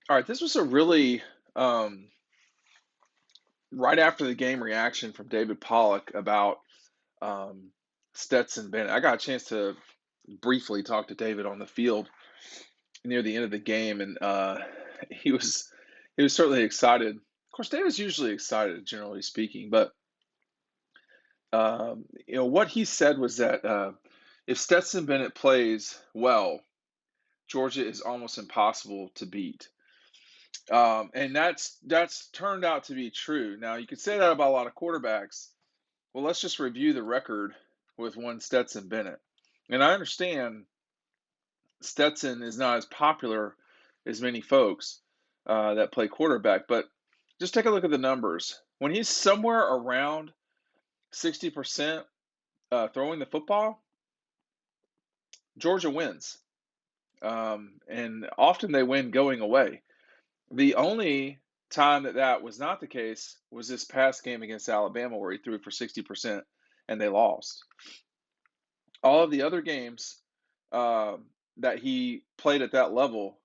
All right, this was a really right after the game reaction from David Pollack about um, Stetson Bennett. I got a chance to briefly talk to David on the field near the end of the game, and he was he was certainly excited. Of course, David's usually excited, generally speaking, but what he said was that if Stetson Bennett plays well, Georgia is almost impossible to beat. And that's turned out to be true. Now you could say that about a lot of quarterbacks. Well, let's just review the record with one Stetson Bennett. And I understand Stetson is not as popular as many folks that play quarterback, but just take a look at the numbers. When he's somewhere around 60% throwing the football, Georgia wins. And often they win going away. The only time that was not the case was this past game against Alabama, where he threw for 60% and they lost. All of the other games uh, that he played at that level,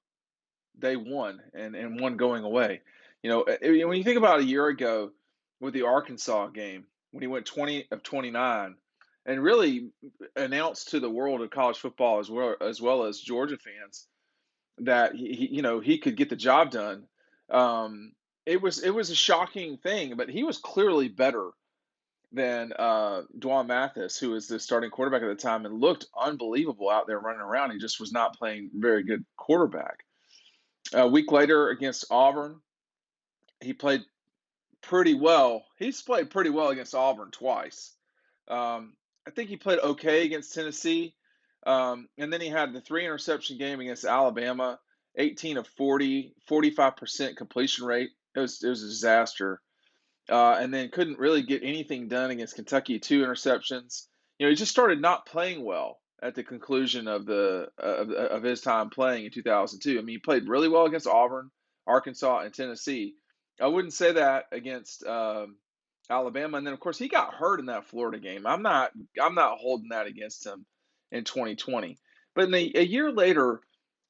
they won and won going away. When you think about a year ago with the Arkansas game, when he went 20 of 29 and really announced to the world of college football as well as Georgia fans that he could get the job done. Um, it was a shocking thing, but he was clearly better than Dwan Mathis, who was the starting quarterback at the time, and looked unbelievable out there running around. He just was not playing very good quarterback. A week later against Auburn, he played pretty well. He's played pretty well against Auburn twice. I think he played okay against Tennessee. And then he had the three interception game against Alabama, 18 of 40, 45% completion rate. It was a disaster. And then couldn't really get anything done against Kentucky, two interceptions. He just started not playing well at the conclusion of his time playing in 2002. I mean, he played really well against Auburn, Arkansas, and Tennessee. I wouldn't say that against Alabama, and then of course he got hurt in that Florida game. I'm not holding that against him in 2020. But a year later,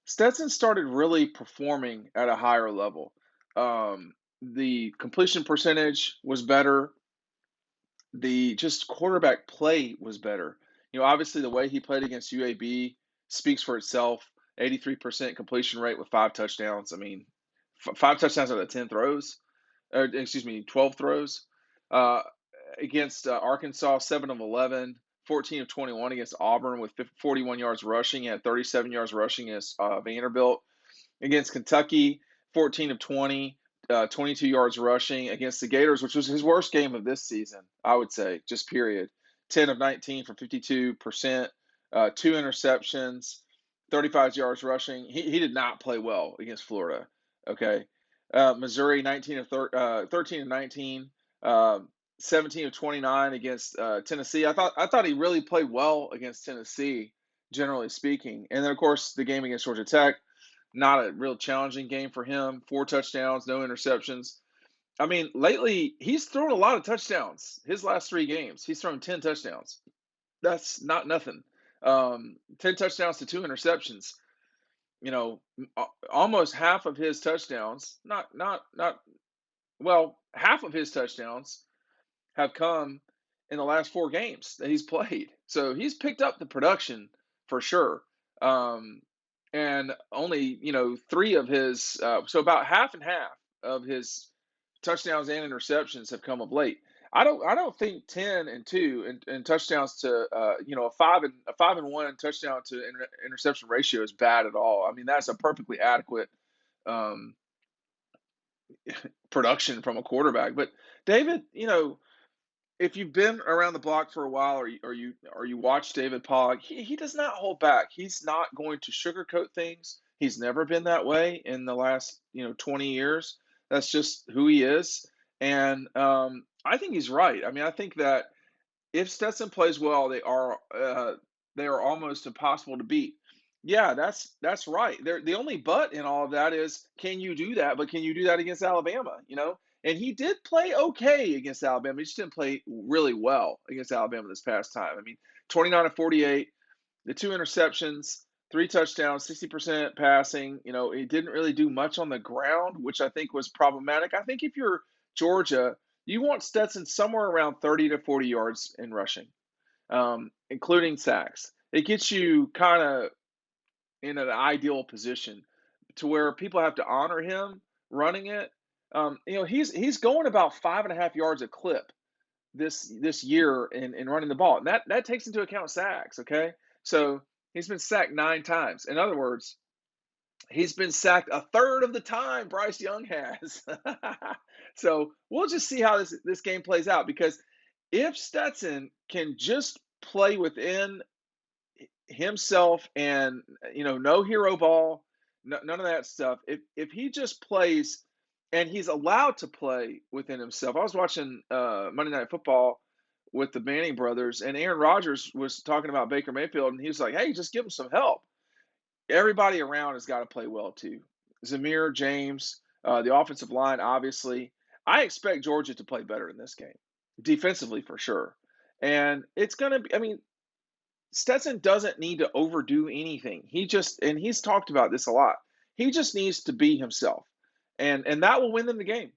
Stetson started really performing at a higher level. The completion percentage was better. The just quarterback play was better. Obviously the way he played against UAB speaks for itself. 83% completion rate with 5 touchdowns. I mean, 5 touchdowns out of 10 throws, or excuse me, 12 throws. Uh, Against Arkansas, 7 of 11, 14 of 21 against Auburn with 41 yards rushing. He had 37 yards rushing against Vanderbilt. Against Kentucky, 14 of 20, 22 yards rushing. Against the Gators, which was his worst game of this season, I would say, just period. 10 of 19 for 52%, two interceptions, 35 yards rushing. He did not play well against Florida. Okay. Missouri, 13 of 19, 17 of 29 against Tennessee. I thought he really played well against Tennessee, generally speaking. And then, of course, the game against Georgia Tech, not a real challenging game for him. 4 touchdowns, no interceptions. I mean, lately he's thrown a lot of touchdowns. His last 3 games, he's thrown 10 touchdowns. That's not nothing. 10 touchdowns to 2 interceptions. Almost half of his touchdowns, not well, half of his touchdowns have come in the last 4 games that he's played. So he's picked up the production for sure. And only, three of his, so about half and half of his touchdowns and interceptions have come of late. I don't think 10 and 2 and touchdowns to a 5 and 1 touchdown to interception ratio is bad at all. I mean, that's a perfectly adequate um, production from a quarterback. But David, if you've been around the block for a while, or you watch David Pollack, he does not hold back. He's not going to sugarcoat things. He's never been that way in the last 20 years. That's just who he is, and I think he's right. I mean, I think that if Stetson plays well, they are almost impossible to beat. Yeah, that's right. The only but in all of that is, can you do that? But can you do that against Alabama? And he did play okay against Alabama. He just didn't play really well against Alabama this past time. I mean, 29 of 48, the 2 interceptions, 3 touchdowns, 60% passing. He didn't really do much on the ground, which I think was problematic. I think if you're Georgia, you want Stetson somewhere around 30 to 40 yards in rushing, including sacks. It gets you kind of in an ideal position to where people have to honor him running it. He's going about 5.5 yards a clip this year in running the ball. And that takes into account sacks, okay? So he's been sacked 9 times. In other words, he's been sacked a third of the time Bryce Young has. So we'll just see how this game plays out, because if Stetson can just play within himself and no hero ball, none of that stuff. If he just plays and he's allowed to play within himself. I was watching Monday Night Football with the Manning brothers, and Aaron Rodgers was talking about Baker Mayfield, and he was like, "Hey, just give him some help." Everybody around has got to play well too. Zamir, James, the offensive line, obviously. I expect Georgia to play better in this game, defensively for sure. And it's going to be, I mean, Stetson doesn't need to overdo anything. And he's talked about this a lot. He just needs to be himself, and that will win them the game.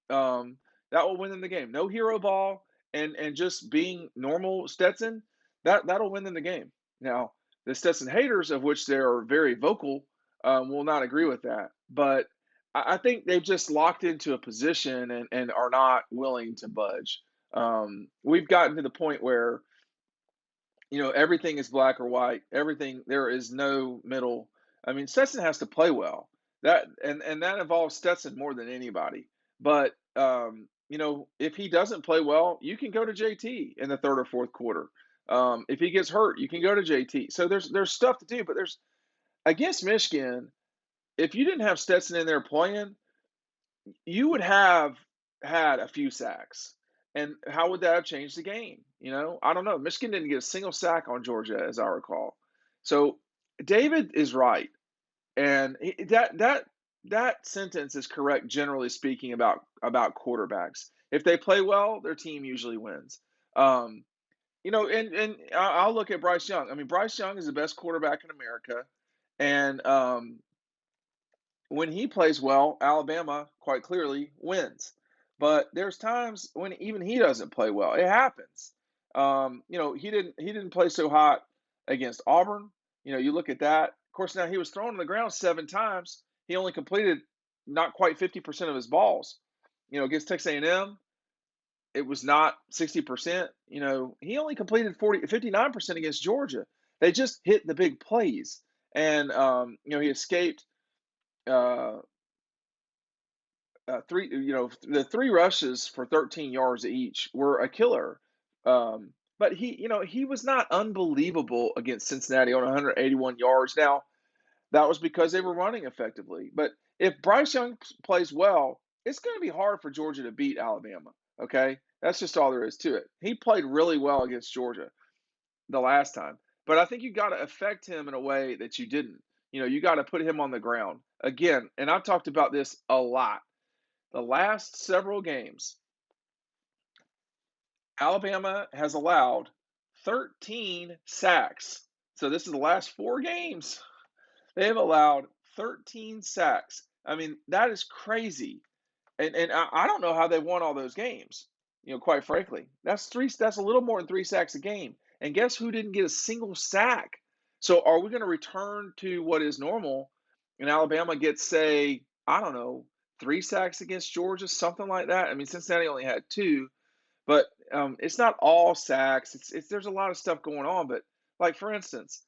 That will win them the game. No hero ball, and just being normal Stetson. That'll win them the game. Now, the Stetson haters, of which they are very vocal, will not agree with that. But I think they've just locked into a position and are not willing to budge. We've gotten to the point where everything is black or white. Everything, there is no middle. I mean, Stetson has to play well. And that involves Stetson more than anybody. But if he doesn't play well, you can go to JT in the third or fourth quarter. If he gets hurt, you can go to JT. So there's stuff to do. But there's against Michigan, if you didn't have Stetson in there playing, you would have had a few sacks. And how would that have changed the game? I don't know. Michigan didn't get a single sack on Georgia, as I recall. So David is right, and that sentence is correct, generally speaking, about quarterbacks. If they play well, their team usually wins. And I'll look at Bryce Young. I mean, Bryce Young is the best quarterback in America, and when he plays well, Alabama quite clearly wins. But there's times when even he doesn't play well. It happens. He didn't play so hot against Auburn. You look at that. Of course, now he was thrown on the ground 7 times. He only completed not quite 50% of his balls. Against Texas A&M, it was not 60%. He only completed 59% against Georgia. They just hit the big plays, and he escaped uh, the 3 rushes for 13 yards each were a killer. But he was not unbelievable against Cincinnati on 181 yards. Now, that was because they were running effectively. But if Bryce Young plays well, it's going to be hard for Georgia to beat Alabama. Okay, that's just all there is to it. He played really well against Georgia the last time, but I think you got to affect him in a way that you didn't. You got to put him on the ground again. And I've talked about this a lot. The last several games, Alabama has allowed 13 sacks. So this is the last 4 games. They have allowed 13 sacks. I mean, that is crazy. And I don't know how they won all those games, quite frankly. That's a little more than 3 sacks a game. And guess who didn't get a single sack? So are we going to return to what is normal and Alabama gets, say, I don't know, 3 sacks against Georgia, something like that? I mean, Cincinnati only had 2, but it's not all sacks. There's a lot of stuff going on. But like, for instance,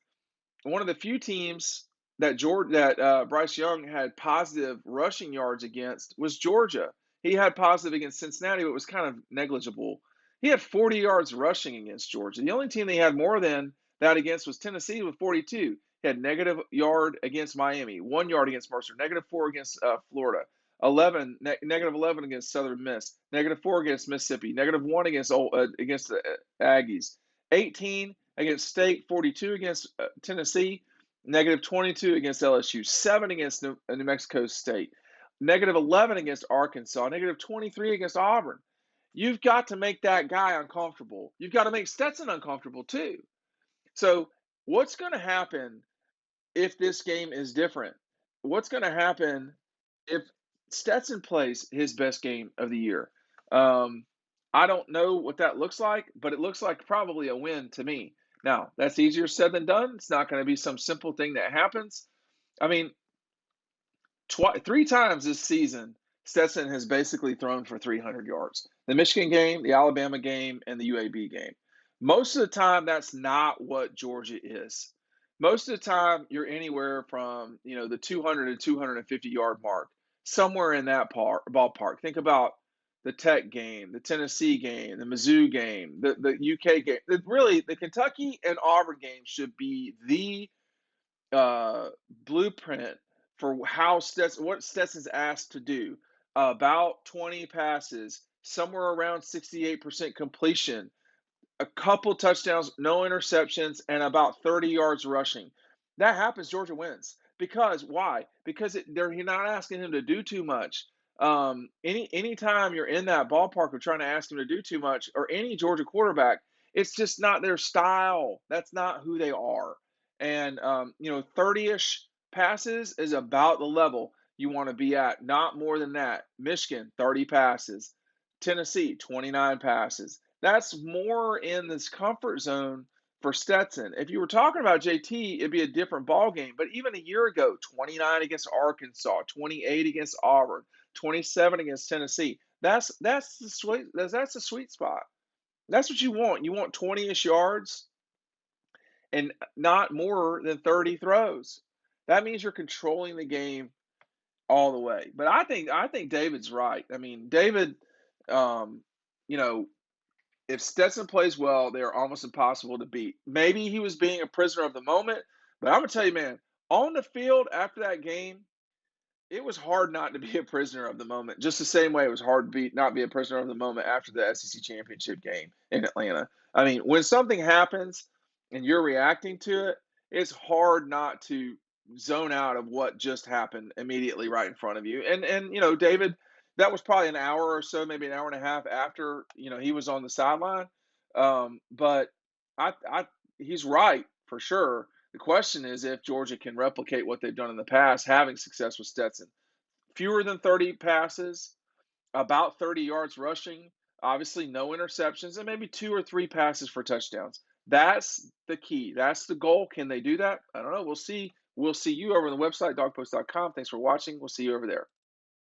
one of the few teams that Bryce Young had positive rushing yards against was Georgia. He had positive against Cincinnati, but it was kind of negligible. He had 40 yards rushing against Georgia. The only team they had more than that against was Tennessee with 42. He had negative yard against Miami, 1 yard against Mercer, -4 against Florida, negative 11 against Southern Miss, -4 against Mississippi, -1 against the Aggies, 18 against State, 42 against Tennessee, -22 against LSU, 7 against New Mexico State, -11 against Arkansas, -23 against Auburn. You've got to make that guy uncomfortable. You've got to make Stetson uncomfortable too. So what's going to happen if this game is different. What's going to happen if Stetson plays his best game of the year? Um, I don't know what that looks like, but it looks like probably a win to me. Now, that's easier said than done. It's not going to be some simple thing that happens. I mean, three times this season, Stetson has basically thrown for 300 yards. The Michigan game, the Alabama game, and the UAB game. Most of the time, that's not what Georgia is. Most of the time, you're anywhere from the 200 to 250 yard mark, somewhere in that ballpark. Think about the Tech game, the Tennessee game, the Mizzou game, the UK game. Really, the Kentucky and Auburn game should be the blueprint for what Stetson's asked to do. About 20 passes, somewhere around 68% completion, a couple touchdowns, no interceptions, and about 30 yards rushing. That happens, Georgia wins. Because why? Because you're not asking him to do too much. Anytime you're in that ballpark of trying to ask him to do too much, or any Georgia quarterback, it's just not their style. That's not who they are. And 30-ish passes is about the level you want to be at. Not more than that. Michigan, 30 passes. Tennessee, 29 passes. That's more in this comfort zone for Stetson. If you were talking about JT, it'd be a different ball game. But even a year ago, 29 against Arkansas, 28 against Auburn, 27 against Tennessee. That's the sweet spot. That's what you want. You want 20-ish yards and not more than 30 throws. That means you're controlling the game all the way. But I think David's right. I mean, David, um, you know, if Stetson plays well, they are almost impossible to beat. Maybe he was being a prisoner of the moment, but I'm gonna tell you, man, on the field after that game, it was hard not to be a prisoner of the moment. Just the same way it was hard to not be a prisoner of the moment after the SEC championship game in Atlanta. I mean, when something happens and you're reacting to it, it's hard not to zone out of what just happened immediately right in front of you. And David, that was probably an hour or so, maybe an hour and a half after he was on the sideline. But I he's right for sure. The question is if Georgia can replicate what they've done in the past, having success with Stetson. Fewer than 30 passes, about 30 yards rushing, obviously no interceptions, and maybe two or three passes for touchdowns. That's the key. That's the goal. Can they do that? I don't know. We'll see. We'll see you over on the website, dogpost.com. Thanks for watching. We'll see you over there.